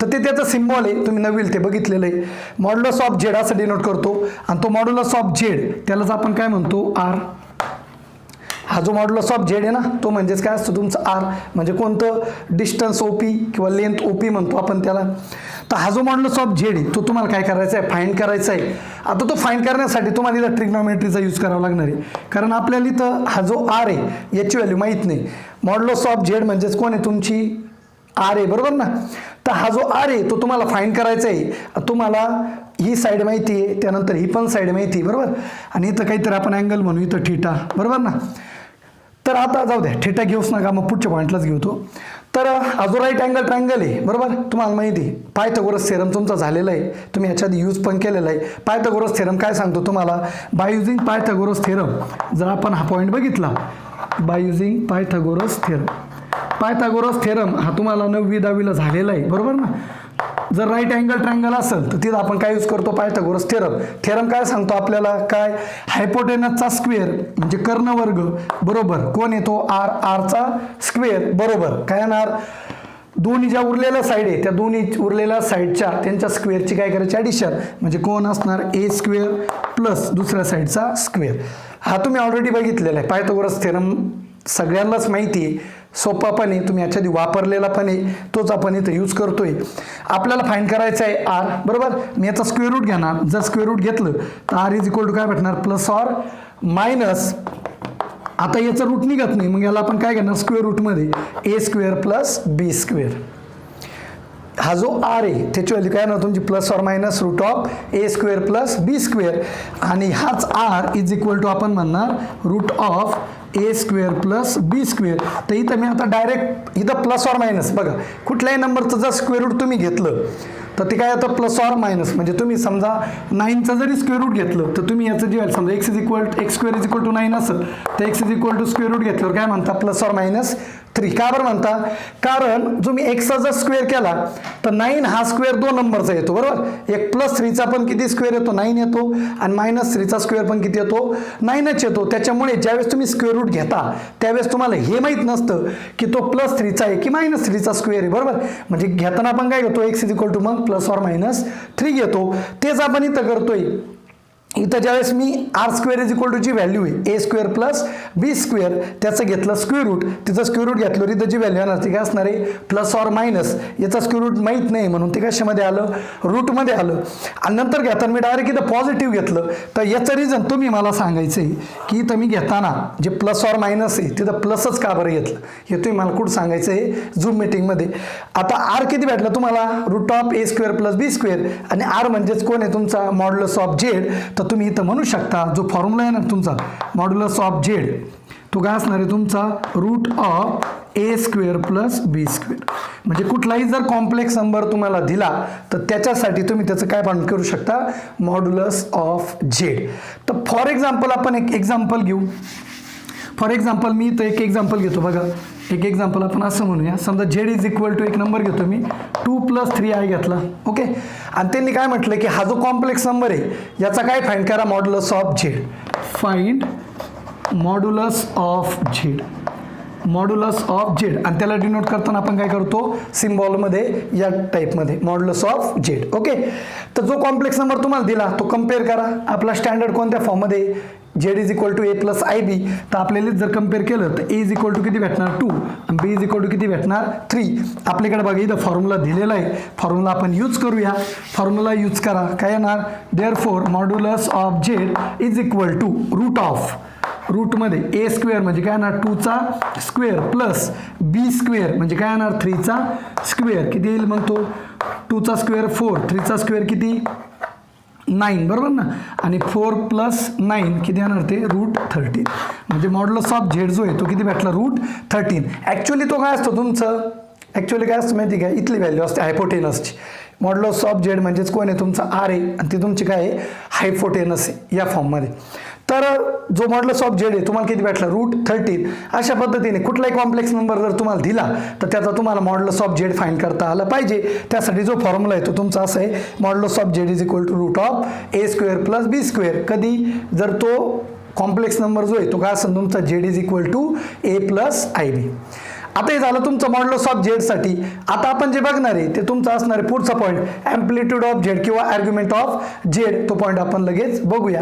तर ते त्याचं सिम्बॉल आहे, तुम्ही नवीन ते बघितलेलं आहे. मॉड्युलस ऑफ झेड असं डिनोट करतो, आणि तो मॉड्युलस ऑफ झेड त्यालाच आपण काय म्हणतो, आर. हा जो मॉड्युलस ऑफ झेड आहे ना, तो म्हणजेच काय असतो तुमचं आर, म्हणजे कोणतं, डिस्टन्स ओपी किंवा लेंथ ओपी म्हणतो आपण त्याला. तर हा जो मॉड्युलस ऑफ झेड आहे तो तुम्हाला काय करायचा आहे, फाइंड करायचा आहे. आता तो फाइंड करण्यासाठी तुम्हाला इथं ट्रिग्नोमेट्रीचा यूज करावा लागणार आहे, कारण आपल्याला इथं हा जो आर आहे याची व्हॅल्यू माहीत नाही. मॉड्युलस ऑफ झेड म्हणजेच कोण आहे, तुमची आर आहे, बरोबर ना. तर हा जो आर आहे तो तुम्हाला फाइंड करायचा आहे. तुम्हाला ही साईड माहिती आहे, त्यानंतर ही पण साईड माहिती आहे, बरोबर. आणि इथं काहीतरी आपण अँगल म्हणू, इथं थीटा, बरोबर ना. तर आता जाऊ द्या, थीटा घेऊच नका, मग पुढच्या पॉईंटलाच घेऊ तो. तर हा जो राईट अँगल ट्रायंगल आहे, बरोबर, तुम्हाला माहिती आहे पायथागोरस थेरम तुमचा झालेला आहे, तुम्ही याच्या आधी यूज पण केलेला आहे. पायथागोरस थेरम काय सांगतो तुम्हाला, बाय युझिंग पायथागोरस थेरम, जर आपण हा पॉईंट बघितला, by using Pythagoras theorem, Pythagoras theorem हा तुम्हाला 9वी 10वीला झालेला आहे, बरोबर ना. जर राईट अँगल ट्रायंगल असेल तर तिथं आपण काय यूज करतो, पायथागोरस थेरम. थेरम काय सांगतो आपल्याला, काय, हायपोटेनसचा स्क्वेअर म्हणजे कर्णवर्ग बरोबर कोण येतो, आर, आरचा स्क्वेअर बरोबर काय येणार, दोन्ही ज्या उरलेल्या साईड आहे त्या दोन्ही उरलेल्या साईडच्या त्यांच्या स्क्वेअरची काय करायची, ॲडिशन, म्हणजे कोण असणार, ए स्क्वेअर प्लस दुसऱ्या साईडचा स्क्वेअर. हा तुम्ही ऑलरेडी बघितलेला आहे. पायथागोरस थेरम सगळ्यांनाच माहिती आहे, सोपा पण आहे, तुम्ही याच्या आधी वापरलेला पण आहे, तोच आपण इथं यूज करतोय. आपल्याला फाइंड करायचं आहे आर, बरोबर. मी याचा स्क्वेअर रूट घेणार, जर स्क्वेअर रूट घेतलं तर आर इज इक्वल टू काय भेटणार, प्लस ऑर मायनस, आता याचं रूट निघत नाही, मग याला आपण काय घेणार स्क्वेअर रूटमध्ये ए स्क्वेअर प्लस बी स्क्वेअर. हा जो आर आहे त्याची व्हॅल्यू काय ना तुमची plus or minus root of A square plus B square, आणि हाच आर इज इक्वल टू आपण म्हणणार root of A square plus B square. तर इथं मी आता डायरेक्ट इथं प्लस ऑर मायनस बघा, कुठल्याही नंबरचं जर स्क्वेअर रूट तुम्ही घेतलं तर ते काय होतं प्लस ऑर मायनस. म्हणजे तुम्ही समजा 9चं जरी स्क्वेअर रूट घेतलं तर तुम्ही याचं जे समजा X square is equal to 9 असेल तर X is equal to square root घेतल्यावर काय म्हणता प्लस ऑर मायनस 3. का बरं म्हणता, कारण जो मी एक्सचा जर स्क्वेअर केला तर 9 हा स्क्वेअर 2 नंबरचा येतो, बरोबर. एक प्लस 3चा पण किती स्क्वेअर येतो 9 येतो, आणि मायनस 3चा स्क्वेअर पण किती येतो 9च येतो. त्याच्यामुळे ज्यावेळेस तुम्ही स्क्वेअर रूट घेता त्यावेळेस तुम्हाला हे माहीत नसतं की तो प्लस 3चा आहे की मायनस 3चा स्क्वेअर आहे, बरोबर. म्हणजे घेताना आपण काय घेतो एक्स इज इक्वल टू मग प्लस ऑर मायनस 3 घेतो. तेच आपण इथं करतोय. इथं ज्यावेळेस मी r square is equal to जी व्हॅल्यू आहे a square plus B square त्याचं घेतलं स्क्वेअर रूट, तिचं स्क्वेअर रूट घेतलं इथं जी व्हॅल्यू येणार ती काय असणार आहे प्लस ऑर मायनस. याचा स्क्वेअर रूट माहीत नाही म्हणून ते कशामध्ये आलं रूटमध्ये आलं. आणि नंतर घेताना मी डायरेक्ट इथं पॉझिटिव्ह घेतलं तर याचं रिझन तुम्ही मला सांगायचं आहे की इथं मी घेताना जे प्लस ऑर मायनस आहे तिथं प्लसच का बरं घेतलं हे तुम्ही मला कुठं सांगायचं आहे झूम मीटिंगमध्ये. आता आर किती भेटलं तुम्हाला root of A square plus B square, आणि आर म्हणजेच कोण आहे तुमचा मॉड्युलस ऑफ झेड. तर तुम्ही इथं म्हणू शकता जो फॉर्म्युला आहे ना तुमचा मॉड्युलस ऑफ झेड तो काय असणार आहे तुमचा root of A square plus B square. म्हणजे कुठलाही जर कॉम्प्लेक्स नंबर तुम्हाला दिला तर त्याच्यासाठी तुम्ही त्याचं काय फाइंड करू शकता मॉड्युलस ऑफ झेड. तर फॉर एक्झाम्पल आपण एक एक्झाम्पल घेऊ. फॉर एक्झाम्पल मी इथं एक एक्झाम्पल घेतो बघा. एक एक्झाम्पल आपण असं म्हणूया, समजा झेड इज इक्वल टू एक नंबर घेतो मी 2 + 3i घेतला, ओके. आणि त्यांनी काय म्हटलं की हा जो कॉम्प्लेक्स नंबर आहे याचा काय फाइंड करा modulus of Z. Find modulus of Z, modulus of Z, आणि त्याला डिनोट करताना आपण काय करतो सिम्बॉलमध्ये या टाईपमध्ये मॉड्युलस ऑफ झेड, ओके. तर जो कॉम्प्लेक्स नंबर तुम्हाला दिला तो कम्पेअर करा. आपला स्टँडर्ड कोणत्या फॉर्ममध्ये Z is equal to A plus I B. तर आपल्याला जर कम्पेअर केलं तर ए इज इक्वल टू किती भेटणार 2 आणि बी इज इक्वल टू किती भेटणार 3. आपल्याकडे बघा इथं फॉर्म्युला दिलेला आहे, फॉर्म्युला आपण यूज करूया. फॉर्म्युला यूज करा, काय येणार therefore modulus of Z is equal to root of रूटमध्ये ए स्क्वेअर म्हणजे काय येणार 2चा स्क्वेअर प्लस बी स्क्वेअर म्हणजे काय येणार 3चा स्क्वेअर. किती येईल मग तो 2चा स्क्वेअर 4, 3चा स्क्वेअर किती 9, बरोबर ना. आणि 4 + 9 किती येणार ते रूट 13. म्हणजे मॉड्युलस ऑफ झेड जो आहे तो किती भेटला रूट 13. ॲक्च्युली तो काय असतो तुमचं ॲक्च्युली काय असतं माहिती काय इथली व्हॅल्यू असते हायपोटेनसची. मॉड्युलस ऑफ झेड म्हणजेच कोण आहे तुमचा आर आहे आणि ती तुमची काय आहे हायपोटेनस आहे या फॉर्ममध्ये. तर जो मॉड्युलस ऑफ झेड आहे तुम्हाला किती भेटला रूट 13. अशा पद्धतीने कुठलाही कॉम्प्लेक्स नंबर जर तुम्हाला दिला तर त्याचा तुम्हाला मॉड्युलस ऑफ झेड फाइंड करता आला पाहिजे. त्यासाठी जो फॉर्म्युला आहे तो तुमचा असा आहे modulus of Z is equal to root of A square plus B square. कधी जर तो कॉम्प्लेक्स नंबर जो आहे तो काय असेल तुमचा Z is equal to A plus I B. आता हे झालं तुमचं मॉड्युलस ऑफ झेडसाठी. आता आपण जे बघणार आहे ते तुमचं असणार आहे पुढचा पॉईंट ॲम्प्लिट्यूड ऑफ झेड किंवा आर्ग्युमेंट ऑफ झेड. तो पॉईंट आपण लगेच बघूया.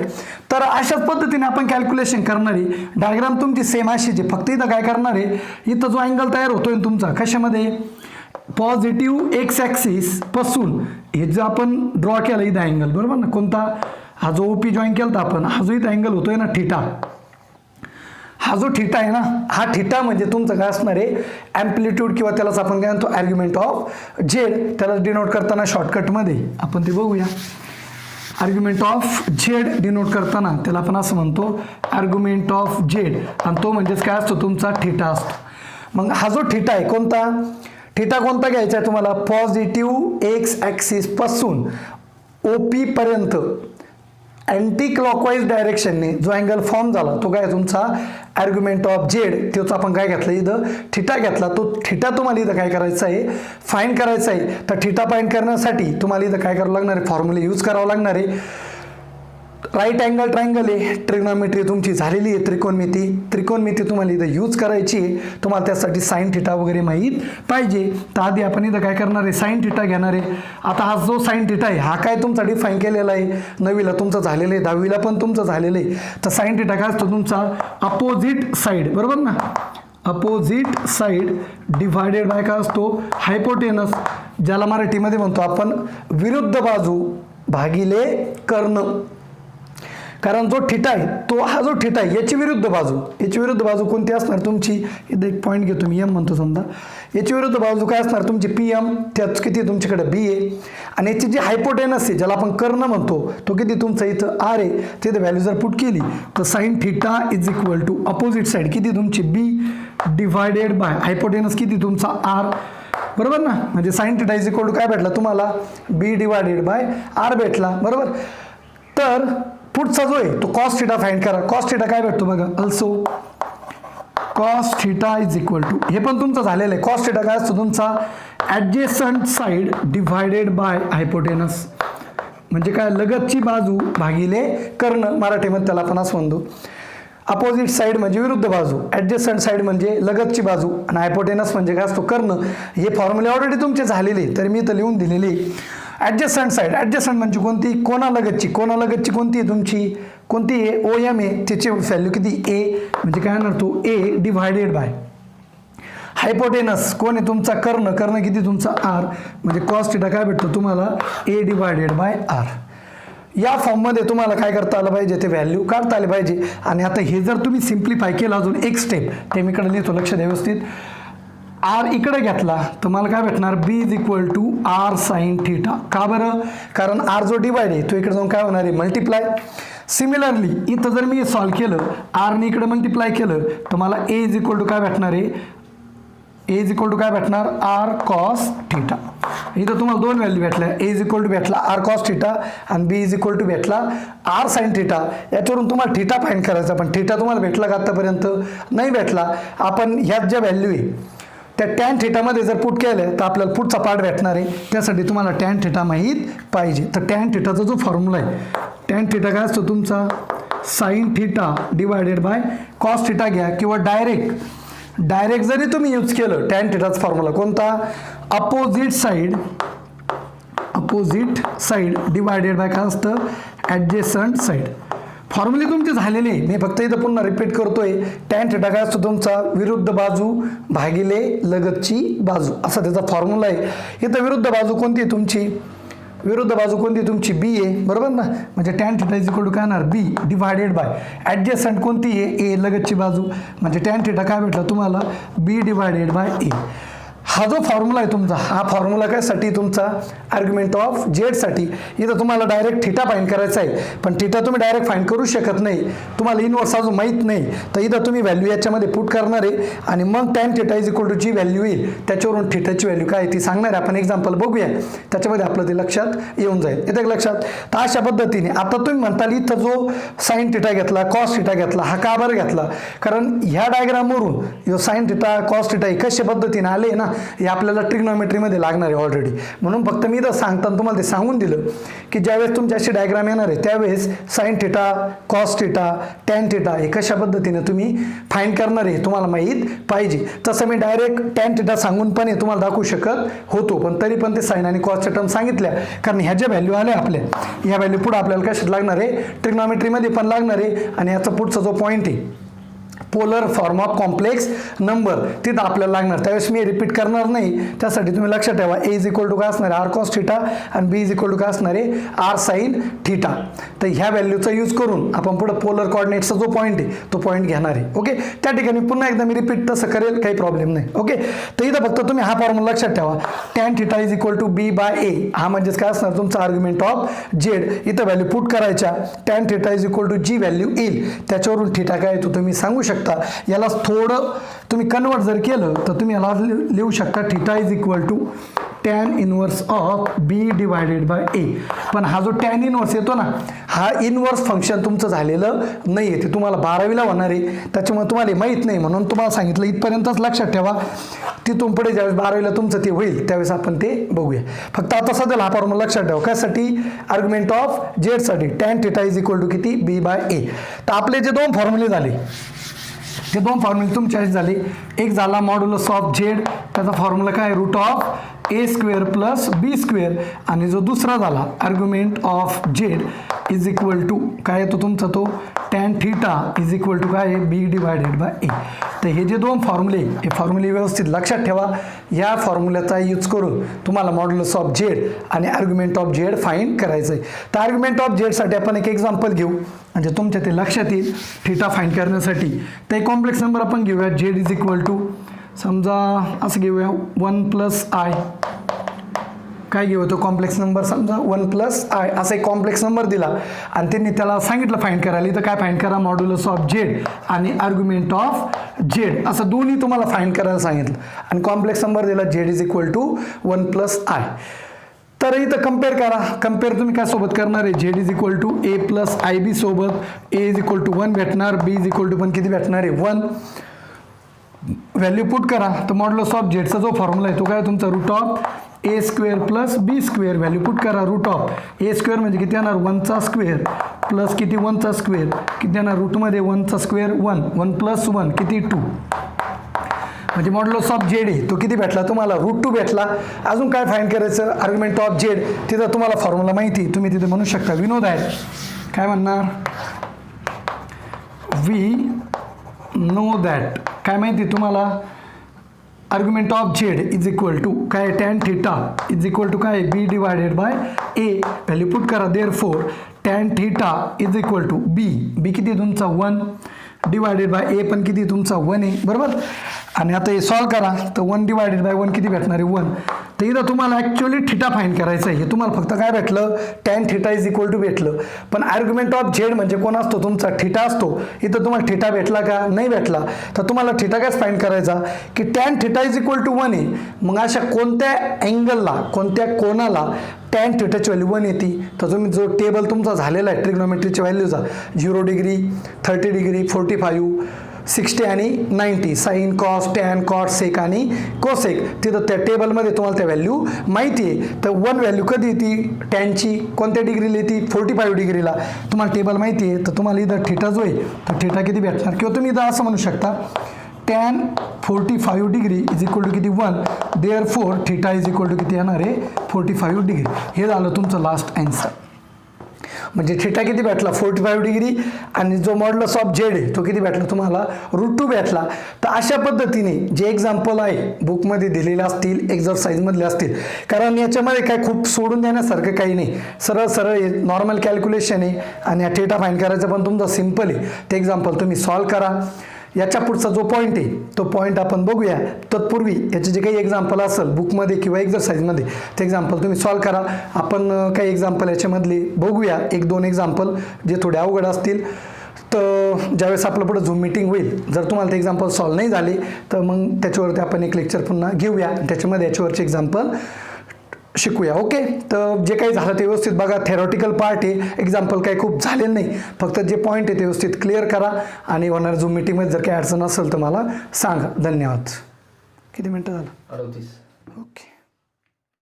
तर अशाच पद्धतीने आपण कॅल्क्युलेशन करणार आहे. डायग्राम तुमची सेम अशीच आहे, फक्त इथं काय करणार आहे इथं जो अँगल तयार होतोय तुमचा कशामध्ये पॉझिटिव्ह एक्स ॲक्सिस पासून हे जे आपण ड्रॉ केलं इथं अँगल, बरोबर ना. कोणता हा जो ओपी जॉईन केला आपण हा जो इथं अँगल होतोय ना थिटा, हा जो थिटा आहे ना हा थिटा म्हणजे तुमचं काय असणार आहे ॲम्प्लिट्यूड किंवा त्यालाच आपण काय म्हणतो आर्ग्युमेंट ऑफ झेड. त्याला डिनोट करताना शॉर्टकटमध्ये आपण ते बघूया. आर्ग्युमेंट ऑफ झेड डिनोट करताना त्याला आपण असं म्हणतो आर्ग्युमेंट ऑफ झेड, आणि तो म्हणजेच काय असतो तुमचा थिटा असतो. मग हा जो थिटा आहे कोणता थिटा कोणता घ्यायचा आहे तुम्हाला पॉझिटिव्ह एक्स ॲक्सिस पासून ओपी पर्यंत अँटी क्लॉकवाईज डायरेक्शनने जो अँगल फॉर्म झाला तो काय तुमचा आर्ग्युमेंट ऑफ झेड. तोच आपण काय घेतलं इथं थिटा घेतला. तो थिटा तुम्हाला इथं काय करायचं आहे फाइंड करायचा आहे. तर थिटा फाइंड करण्यासाठी तुम्हाला इथं काय करावं लागणार आहे फॉर्म्युला यूज करावं लागणार आहे. राईट अँगल ट्रायंगल आहे, ट्रिग्नॉमेट्री तुमची झालेली आहे, त्रिकोणमिती तुम्हाला इथं यूज करायची आहे. तुम्हाला त्यासाठी साइन थिटा वगैरे माहीत पाहिजे. तर आधी आपण इथं काय करणार आहे साइन थिटा घेणार आहे. आता हा जो साइन थिटा आहे हा काय तुमचा डिफाईन केलेला आहे 9वीला तुमचं झालेलं आहे, 10वीला पण तुमचं झालेलं आहे. तर साइन थिटा काय असतो तुमचा अपोजिट साईड, बरोबर ना. अपोजिट साईड डिवायडेड बाय काय असतो हायपोटेनस, ज्याला मराठीमध्ये म्हणतो आपण विरुद्ध बाजू भागिले कर्ण. कारण जो थिटा आहे तो हा जो थिटा आहे याची विरुद्ध बाजू कोणती असणार तुमची, इथे एक पॉईंट घेतो मी एम म्हणतो समजा, याची विरुद्ध बाजू काय असणार तुमची पी एम, त्याच किती तुमच्याकडे बी आहे, आणि याची जी हायपोटेनस आहे ज्याला आपण कर्ण म्हणतो तो किती तुमचा इथं आर आहे. तिथे व्हॅल्यू जर पुट केली तर sine theta is equal to opposite side किती तुमची बी डिवायडेड बाय हायपोटेनस किती तुमचा आर, बरोबर ना. म्हणजे sine theta is equal to काय भेटला तुम्हाला बी डिवायडेड बाय आर भेटला, बरोबर. तर पुढचा जो आहे तो कॉस थिटा फाइंड करा. कॉस थिटा काय भेटतो बघा, also cos theta is equal to, हे पण तुमचं झालेलं आहे. कॉस थिटा काय असतो तुमचा ॲडजेसंट साईड डिवायडेड बाय हायपोटेनस, म्हणजे काय लगतची बाजू भागिले कर्ण, मराठीमध्ये त्याला आपण असं म्हणतो. अपोजिट साईड म्हणजे विरुद्ध बाजू, ॲडजेसंट साईड म्हणजे लगतची बाजू, आणि हायपोटेनस म्हणजे काय असतो कर्ण. हे फॉर्म्युले ऑलरेडी तुमचे झालेले तर मी इथं लिहून दिलेले. ॲडजेसंट साईड, ॲडजेसंट म्हणजे कोणती, कोणालगतची कोणती आहे तुमची, कोणती आहे ओ एम आहे, त्याची व्हॅल्यू किती ए, म्हणजे काय म्हणणार तो ए डिवायडेड बाय हायपोटेनस कोण आहे तुमचा कर्ण किती तुमचा आर, म्हणजे कॉस थिटा काय भेटतो तुम्हाला ए डिवायडेड बाय आर. या फॉर्ममध्ये तुम्हाला काय करता आलं पाहिजे, ते व्हॅल्यू काढता आले पाहिजे. आणि आता हे जर तुम्ही सिम्प्लिफाय केलं अजून एक स्टेप, ते मी इकडे लिहितो लक्ष द्या व्यवस्थित. आर इकडे घेतला तर मला काय भेटणार b is equal to r sine theta. का बरं, कारण आर जो डिवाइड आहे तो इकडे जाऊन काय होणार आहे मल्टिप्लाय. सिमिलरली इथं जर मी सॉल्व केलं आरने इकडे मल्टिप्लाय केलं तर मला ए इज इक्वल टू काय भेटणार आहे, ए इज इक्वल टू काय भेटणार आर कॉस थिटा. इथं तुम्हाला दोन व्हॅल्यू भेटल्या, ए इज इक्वल टू भेटला आर कॉस थिटा आणि बी इज इक्वल टू भेटला आर साईन थिटा. याच्यावरून तुम्हाला थिटा फाइंड करायचा, पण थिटा तुम्हाला भेटला का आतापर्यंत नाही भेटला. आपण ह्यात ज्या व्हॅल्यू आहे त्या टॅन थिटामध्ये जर पुट केलं तर आपल्याला पुढचा पार्ट भेटणार आहे. त्यासाठी तुम्हाला टॅन थिटा माहीत पाहिजे. तर टॅन थिटाचा जो फॉर्म्युला आहे, टॅन थिटा काय असतो तुमचा sine theta divided by cos theta घ्या, किंवा डायरेक्ट जरी तुम्ही यूज केलं टॅन थिटाचा फॉर्म्युला कोणता, अपोजिट साईड डिवायडेड बाय काय असतं ॲडजेसंट साईड. फॉर्म्युले तुमचे झालेले आहे, मी फक्त इथं पुन्हा रिपीट करतोय. टॅन थिटा काय असतो तुमचा विरुद्ध बाजू भागिले लगतची बाजू, असा त्याचा फॉर्म्युला आहे. इथं विरुद्ध बाजू कोणती तुमची बी आहे, बरोबर ना. म्हणजे tan theta is equal to काय येणार बी डिवायडेड बाय ॲडजेसंट कोणती आहे ए लगतची बाजू, म्हणजे टॅन थिटा काय भेटला तुम्हाला बी डिवायडेड बाय ए. हा जो फॉर्म्युला आहे तुमचा, हा फॉर्म्युला कायसाठी तुमचा आर्ग्युमेंट ऑफ झेडसाठी. इथं तुम्हाला डायरेक्ट थिटा फाइंड करायचा आहे, पण थिटा तुम्ही डायरेक्ट फाइंड करू शकत नाही, तुम्हाला इनवर्स अजून माहीत नाही. तर इथं तुम्ही व्हॅल्यू याच्यामध्ये पुट करणार आहे आणि मग tan theta is equal to जी व्हॅल्यू येईल त्याच्यावरून थिटाची व्हॅल्यू काय ती सांगणार आहे. आपण एक्झाम्पल बघूया, त्याच्यामध्ये आपलं ते लक्षात येऊन जाईल. येते लक्षात. तर अशा पद्धतीने आता तुम्ही म्हणताल इथं जो साईन थिटा घेतला कॉस थिटा घेतला, हा का बरं घेतला, कारण ह्या डायग्रामवरून साईन थिटा कॉस थिटा हे कशा पद्धतीने आले ना, हे आपल्याला ट्रिग्नोमेट्रीमध्ये लागणार आहे ऑलरेडी. म्हणून फक्त मी इथं सांगताना तुम्हाला ते सांगून दिलं की ज्यावेळेस तुमची अशी डायग्राम येणार आहे त्यावेळेस sine theta cos theta tan theta हे कशा पद्धतीने तुम्ही फाइंड करणार आहे तुम्हाला माहीत पाहिजे. तसं मी डायरेक्ट टॅन थिटा सांगून पण हे तुम्हाला दाखवू शकत होतो, पण तरी पण ते साईन आणि कॉसच्या टर्म सांगितल्या, कारण ह्या ज्या व्हॅल्यू आल्या आपल्या ह्या व्हॅल्यू पुढे आपल्याला कशात लागणार आहे ट्रिग्नोमेट्रीमध्ये पण लागणार आहे. आणि याचा पुढचा जो पॉईंट आहे polar form of complex number तिथं आपल्याला लागणार, त्यावेळेस मी रिपीट करणार नाही. त्यासाठी तुम्ही लक्षात ठेवा ए इज इक्वल टू काय असणार आहे आर कॉस थिटा आणि बी इज इक्वल टू काय असणार आहे आर साईन थिटा. तर ह्या व्हॅल्यूचा यूज करून आपण पुढे पोलर कॉर्डिनेटचा जो पॉईंट आहे तो पॉईंट घेणार आहे. ओके, त्या ठिकाणी पुन्हा एकदा मी रिपीट तसं करेल, काही प्रॉब्लेम नाही. ओके, तर इथं फक्त तुम्ही हा फॉर्म्युला लक्षात ठेवा, tan theta is equal to b by a. हा म्हणजेच काय असणार तुमचा आर्ग्युमेंट ऑफ झेड. इथं व्हॅल्यू पुट करायच्या, tan theta is equal to जी व्हॅल्यू येईल त्याच्यावरून थिटा काय येतो तुम्ही सांगू शकता. याला थोडं तुम्ही कन्वर्ट जर केलं तर तुम्ही याला लिहू शकता theta is equal to tan inverse of b divided by a. पण हा जो टॅन इनवर्स येतो ना, हा इनवर्स फंक्शन तुमचं झालेलं नाही आहे, ते तुम्हाला 12वीला होणार आहे, त्याच्यामुळे तुम्हाला माहीत नाही म्हणून तुम्हाला सांगितलं. इथपर्यंतच लक्षात ठेवा, तिथून पुढे ज्यावेळेस 12वीला तुमचं ते होईल त्यावेळेस आपण ते बघूया. फक्त आता सध्याला हा फॉर्म्युला लक्षात ठेवा, कशासाठी आर्ग्युमेंट ऑफ झेडसाठी tan theta is equal to किती बी बाय ए. तर आपले जे दोन फॉर्म्युले झाले ते दोन फॉर्म्युले तुमचे झाले, एक झाला मॉड्युलस ऑफ झेड, त्याचा फॉर्म्युला काय root of A square plus B square आणि जो दुसरा झाला argument of Z is equal to काय येतो तुमचा तो tan theta is equal to काय आहे बी डिवायडेड बाय ए. तर हे जे दोन फॉर्म्युले हे फॉर्म्युले व्यवस्थित लक्षात ठेवा. या फॉर्म्युल्याचा यूज करून तुम्हाला मॉड्युलस ऑफ झेड आणि आर्ग्युमेंट ऑफ झेड फाइंड करायचं आहे. तर आर्ग्युमेंट ऑफ झेडसाठी आपण एक एक्झाम्पल घेऊ म्हणजे तुमच्या ते लक्षात येईल थीटा फाइंड करण्यासाठी. तर एक कॉम्प्लेक्स नंबर आपण घेऊया झेड इज इक्वल टू समजा असं घेऊया 1 प्लस आय. काय घेऊ तो कॉम्प्लेक्स नंबर समजा 1 प्लस आय असा एक कॉम्प्लेक्स नंबर दिला आणि त्यांनी त्याला सांगितलं फाइंड करायला. तर काय फाइंड करा मॉड्युलस ऑफ झेड आणि आर्ग्युमेंट ऑफ झेड असं दोन्ही तुम्हाला फाइंड करायला सांगितलं आणि कॉम्प्लेक्स नंबर दिला Z is equal to 1 plus I. तर इथं कम्पेअर करा. कम्पेअर तुम्ही काय सोबत करणार आहे Z is equal to A plus I B सोबत ए इज इक्वल टू 1 भेटणार बी इज इक्वल टू पण किती भेटणार आहे 1. व्हॅल्यू पुट करा. तर मॉड्युलस ऑफ झेडचा जो फॉर्म्युला आहे तो काय तुमचा root of A square plus B square. Value put करा रूट ऑफ ए स्क्वेअर म्हणजे किती येणार 1चा स्क्वेअर प्लस किती 1चा स्क्वेअर किती येणार रूटमध्ये 1चा स्क्वेअर 1 1 प्लस 1 किती 2 म्हणजे मॉड्युलस ऑफ झेड आहे तो किती भेटला तुम्हाला रूट 2 भेटला. अजून काय फाइंड करायचं आर्ग्युमेंट ऑफ झेड तिथं तुम्हाला फॉर्म्युला माहिती तुम्ही तिथे म्हणू शकता विनोद आहे काय म्हणणार वी नो दॅट काय माहिती तुम्हाला argument of Z is equal to काय tan theta is equal to काय b divided by a. Value put करा therefore tan theta is equal to b b किती तुमचा 1 डिवायडेड बाय ए पण किती तुमचा 1 आहे बरोबर. आणि आता हे सॉल्व करा तर 1 डिवायडेड बाय 1 किती भेटणार आहे 1. तर इथं तुम्हाला ॲक्च्युअली थीटा फाइंड करायचं आहे. हे तुम्हाला फक्त काय भेटलं tan theta is equal to भेटलं पण आर्ग्युमेंट ऑफ झेड म्हणजे कोण असतो तुमचा थीटा असतो. इथं तुम्हाला थीटा भेटला का नाही भेटला. तर तुम्हाला थीटा काय फाइंड करायचा की tan theta is equal to 1 आहे. मग अशा कोणत्या अँगलला कोणत्या कोणाला टॅन थीटाची व्हॅल्यू 1 येते. तर तुम्ही जो टेबल तुमचा झालेला आहे ट्रिग्नोमेट्रीच्या व्हॅल्यूचा 0 डिग्री 30 डिग्री 45 60 आणि 90 sine cos tan cot sec आणि कोसेक तिथं त्या टेबलमध्ये तुम्हाला त्या व्हॅल्यू माहिती आहे. तर 1 व्हॅल्यू कधी येते टॅनची कोणत्या डिग्रीला येते 45 डिग्रीला तुम्हाला टेबल माहिती आहे. तर तुम्हाला इथं थीटा जो आहे तर थीटा किती भेटणार किंवा तुम्ही इथं असं म्हणू शकता tan 45 degree is equal to किती 1 therefore theta is equal to किती येणार आहे 45 डिग्री. हे झालं तुमचं लास्ट आन्सर. म्हणजे थीटा किती भेटला 45 डिग्री आणि जो मॉड्युलस ऑफ झेड आहे तो किती भेटला तुम्हाला रूट 2 भेटला. तर अशा पद्धतीने जे एक्झाम्पल आहे बुकमध्ये दिलेले असतील एक्झरसाइजमधले असतील कारण याच्यामध्ये काय खूप सोडून देण्यासारखं काही नाही. सरळ सरळ नॉर्मल कॅल्क्युलेशन आहे आणि थीटा फाइंड करायचं पण तुमचं सिम्पल आहे. ते एक्झाम्पल तुम्ही सॉल्व करा. याच्या पुढचा जो पॉईंट आहे तो पॉईंट आपण बघूया. तत्पूर्वी याचे जे काही एक्झाम्पल असेल बुकमध्ये किंवा एक्झरसाइजमध्ये ते एक्झाम्पल तुम्ही सॉल्व करा. आपण काही एक्झाम्पल याच्यामधले बघूया 1-2 एक्झाम्पल जे थोडे अवघड असतील. तर ज्यावेळेस आपलं पुढे झूम मीटिंग होईल जर तुम्हाला ते एक्झाम्पल सॉल्व नाही झाले तर मग त्याच्यावरती आपण एक लेक्चर पुन्हा घेऊया त्याच्यामध्ये याच्यावरचे एक्झाम्पल शिकूया. ओके. तर जे काही झालं ते व्यवस्थित बघा. थेरॉटिकल पार्ट आहे एक्झाम्पल काही खूप झालेलं नाही फक्त जे पॉईंट आहे ते व्यवस्थित क्लिअर करा आणि होणार झूम मीटिंगमध्ये जर काही अडचण असेल तर मला सांगा. धन्यवाद. किती मिनटं झालं 38. ओके.